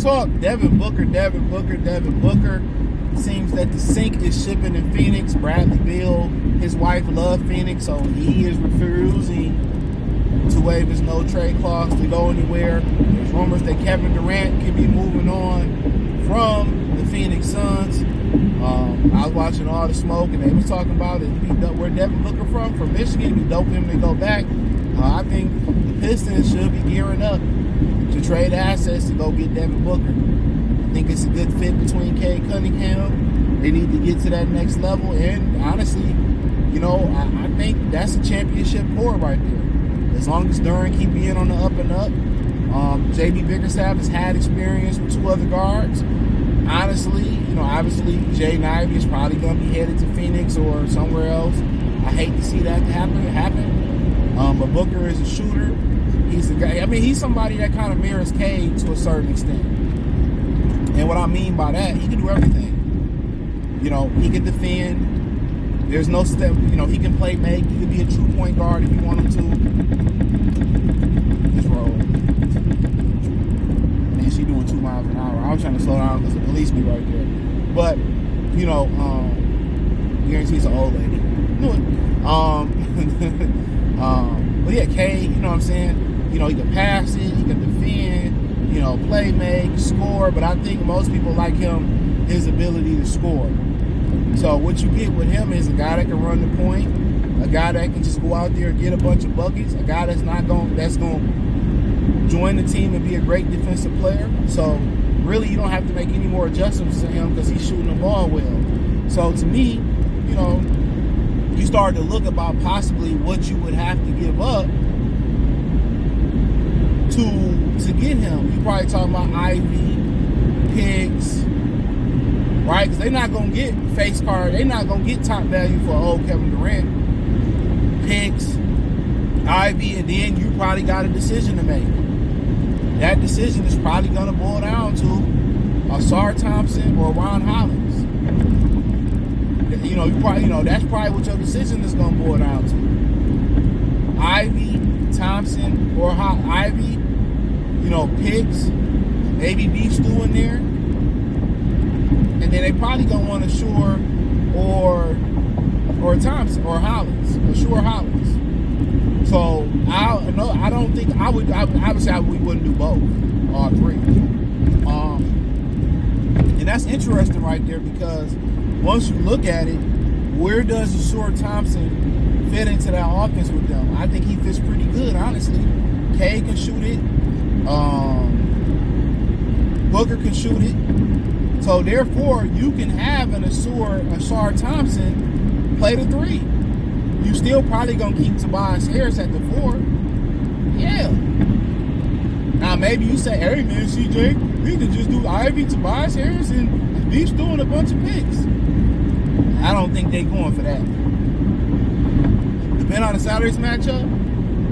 talk Devin Booker. Seems that the sink is shipping in Phoenix. Bradley Beal, his wife, love Phoenix, so he is refusing to waive his no-trade clause to go anywhere. There's rumors that Kevin Durant could be moving on from the Phoenix Suns. I was watching All the Smoke, and they was talking about it. Where Devin Booker from Michigan. It'd be dope for him to go back. I think the Pistons should be gearing up to trade assets to go get Devin Booker. I think it's a good fit between Cade Cunningham. They need to get to that next level, and honestly, I think that's a championship core right there. As long as Duran keep being on the up and up. J.B. Bickerstaff has had experience with 2 other guards. Honestly, obviously Jaden Ivey is probably going to be headed to Phoenix or somewhere else. I hate to see that happen. But Booker is a shooter. He's a guy. I mean, he's somebody that kind of mirrors Cade to a certain extent. And what I mean by that, he can do everything. He can defend. There's no step. He can play make. He can be a true point guard if you want him to. Just roll. Man, she doing 2 miles an hour. I was trying to slow down because the police be right there. But, guarantee it's an old lady. Knew it. But yeah, Cade, you know what I'm saying? He can pass it, he can defend, play make, score. But I think most people like him, his ability to score. So what you get with him is a guy that can run the point, a guy that can just go out there and get a bunch of buckets, a guy that's going to join the team and be a great defensive player. So really, you don't have to make any more adjustments to him because he's shooting the ball well. So to me, you start to look about possibly what you would have to give up to get him. You probably talking about Ivy, picks, right? Because they're not going to get face card. They're not going to get top value for old Kevin Durant. Picks, Ivy, and then you probably got a decision to make. That decision is probably going to boil down to Ausar Thompson or Ron Hollins. That's probably what your decision is going to boil down to. Ivy, Thompson, or Ivy, picks, maybe beef stew in there. And then they probably going to want a Shore or Thompson or Hollins, or Shore Hollins. So I don't think I would. Obviously, we wouldn't do both, all 3. And that's interesting right there because once you look at it, where does Ausar Thompson fit into that offense with them? I think he fits pretty good, honestly. Cade can shoot it. Booker can shoot it. So therefore, you can have an Ausar Thompson play the 3. You still probably gonna keep Tobias Harris at the 4. Yeah. Now maybe you say, hey man, CJ, we can just do Ivy, Tobias Harris, and Beef's doing a bunch of picks. I don't think they're going for that. Depending on the salaries matchup,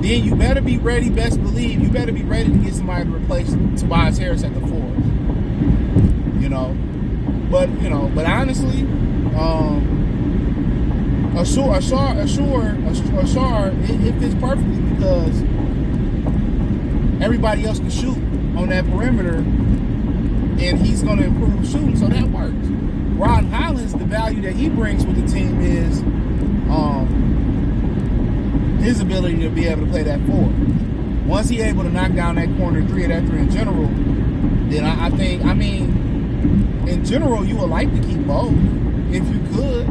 then you better be ready, best believe, you better be ready to get somebody to replace Tobias Harris at the 4. But honestly, Ausar, it fits perfectly because everybody else can shoot on that perimeter, and he's going to improve shooting, so that works. Ron Hollins, the value that he brings with the team is his ability to be able to play that 4. Once he's able to knock down that corner 3 or that 3 in general, then I think, in general, you would like to keep both if you could,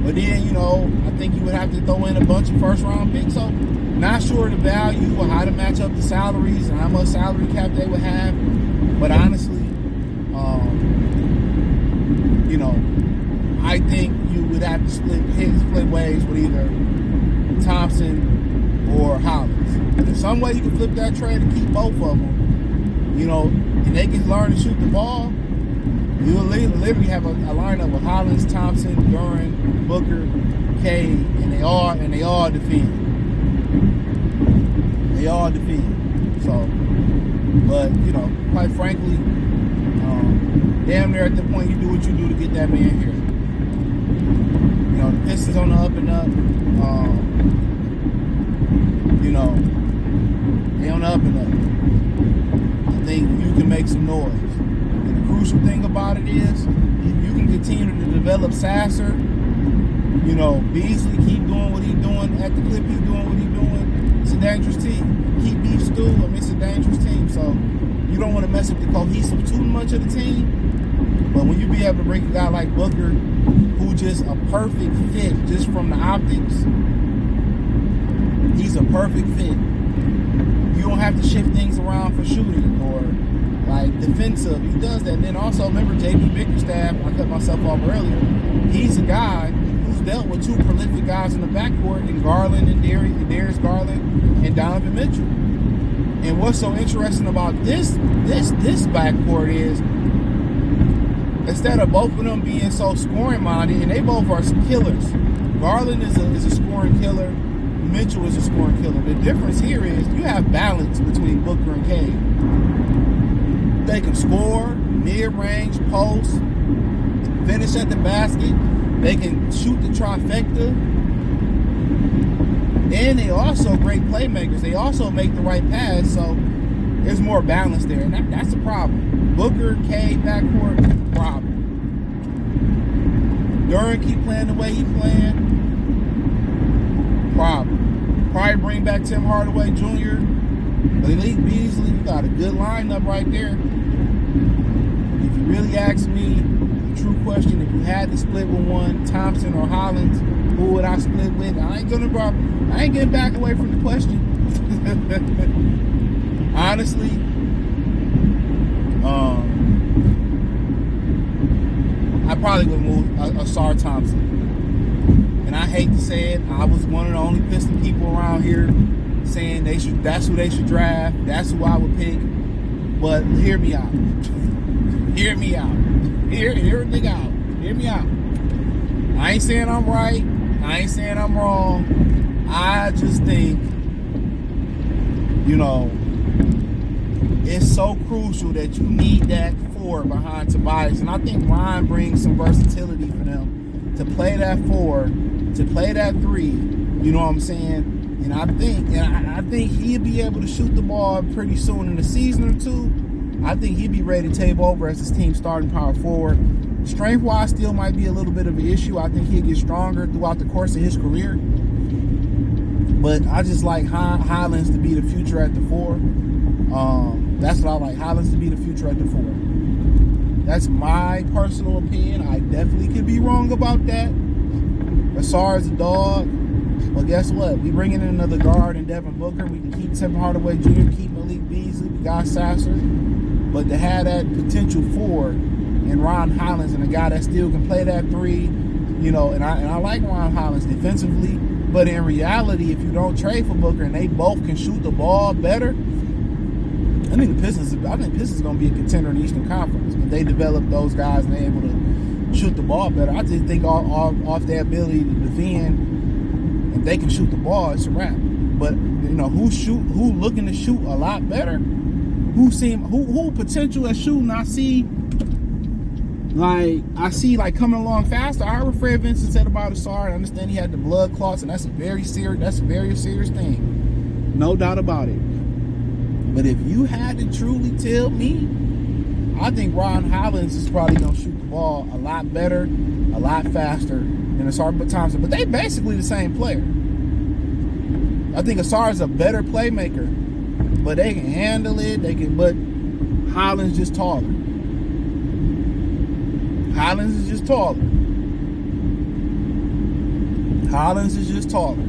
But then, I think you would have to throw in a bunch of first-round picks. So, not sure the value or how to match up the salaries and how much salary cap they would have. But honestly, I think you would have to split ways with either Thompson or Hollins. But there's some way you can flip that trade and keep both of them, and they can learn to shoot the ball. You'll literally have a lineup of Hollins, Thompson, Duran, Booker, Cade, and they all defend. They all defend. So, but quite frankly, damn near at the point you do what you do to get that man here. The Pistons on the up and up. Stay on the up and up. I think you can make some noise. And the crucial thing about it is, if you can continue to develop Sasser, you know, Beasley keep doing what he's doing at the clip he's doing what he's doing, it's a dangerous team. Keep Beef Stew, I mean, it's a dangerous team. So you don't want to mess up the cohesive too much of the team. But when you be able to bring a guy like Booker, who just a perfect fit just from the optics, he's a perfect fit. You don't have to shift things around for shooting or like defensive. He does that. And then also remember JB Bickerstaff, I cut myself off earlier. He's a guy who's dealt with two prolific guys in the backcourt in Garland and Darius Garland and Donovan Mitchell. And what's so interesting about this backcourt is, instead of both of them being so scoring minded, and they both are killers. Garland is a scoring killer. Mitchell is a scoring killer. The difference here is you have balance between Booker and Cade. They can score, mid-range, post, finish at the basket. They can shoot the trifecta. And they also great playmakers. They also make the right pass, so there's more balance there. And that's the problem. Booker, Cade, backcourt, problem. Duran keep playing the way he playing, problem. Probably bring back Tim Hardaway Jr. Malik Beasley, you got a good lineup right there. If you really ask me, the true question, if you had to split with one, Thompson or Hollins, who would I split with? I ain't getting back away from the question. Honestly, I probably would move Asar Thompson. And I hate to say it, I was one of the only Piston people around here saying that's who they should draft, that's who I would pick. But hear me out. Hear me out. Hear me out. Hear me out. I ain't saying I'm right. I ain't saying I'm wrong. I just think, you know, it's so crucial that you need that four behind Tobias. And I think Ryan brings some versatility for them to play that four, to play that three. You know what I'm saying? And I think he'll be able to shoot the ball pretty soon in a season or two. I think he'd be ready to take over as his team starting power forward. Strength-wise, still might be a little bit of an issue. I think he'll get stronger throughout the course of his career. But I just like Highlands to be the future at the four. That's what I like, Highlands to be the future at the four. That's my personal opinion. I definitely could be wrong about that. Asar is a dog. Well, guess what? We bring in another guard in Devin Booker. We can keep Tim Hardaway Jr., keep Malik Beasley. We got Sasser. But to have that potential four in Ron Hollins and a guy that still can play that three, you know, and I like Ron Hollins defensively. But in reality, if you don't trade for Booker and they both can shoot the ball better, I think Pistons are going to be a contender in the Eastern Conference. If they develop those guys and they're able to shoot the ball better, I just think off their ability to defend, if they can shoot the ball, it's a wrap. But you know, who looking to shoot a lot better? Who potential at shooting? I see coming along faster. I heard what Fred Vincent said about Asar. I understand he had the blood clots, and that's a very serious thing. No doubt about it. But if you had to truly tell me, I think Ron Hollins is probably going to shoot the ball a lot better, a lot faster than Asar Thompson. But they basically the same player. I think Asar is a better playmaker, but they can handle it. But Hollins just taller. Hollins is just taller.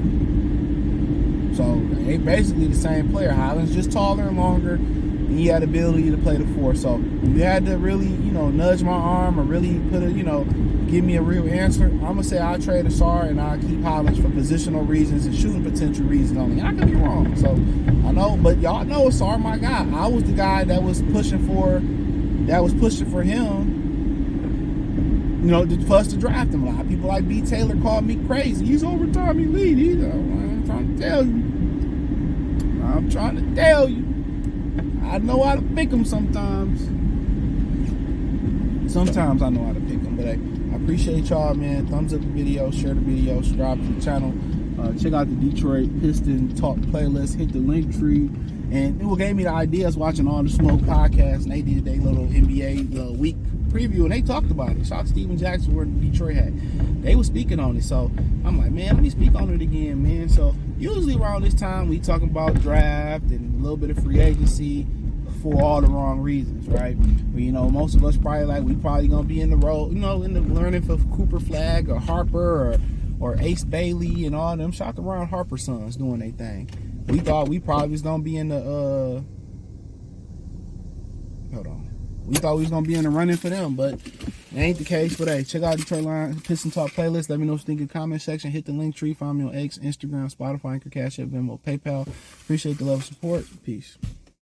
So they basically the same player. Hollins just taller and longer, and he had the ability to play the four. So you had to really, nudge my arm or really give me a real answer. I'm gonna say I'll trade Asar and I'll keep Hollins for positional reasons and shooting potential reasons only. I could be wrong. So I know, but y'all know Asar my guy. I was the guy that was pushing for him. For us to draft him. A lot of people like B. Taylor called me crazy. He's overtime elite. I'm trying to tell you. I know how to pick him sometimes. Sometimes I know how to pick him. But hey, I appreciate y'all, man. Thumbs up the video, share the video, subscribe to the channel. Check out the Detroit Pistons Talk playlist. Hit the link tree. And it gave me the idea. I was watching All the Smoke podcast, and they did their little NBA week preview, and they talked about it. Shout out to Steven Jackson, where Detroit had. They were speaking on it, so I'm like, man, let me speak on it again, man. So usually around this time, we talking about draft and a little bit of free agency for all the wrong reasons, right? But, you know, most of us we probably gonna be in the role, you know, in the learning for Cooper Flag or Harper or Ace Bailey and all them. Shout out to Ron Harper's sons doing their thing. We thought we probably was gonna be in the we thought we was gonna be in the running for them, but it ain't the case. But hey, check out Detroit Lions Piston Talk playlist. Let me know what you think in the comment section. Hit the link tree. Find me on X, Instagram, Spotify, Anchor, Cash App, Venmo, PayPal. Appreciate the love and support. Peace.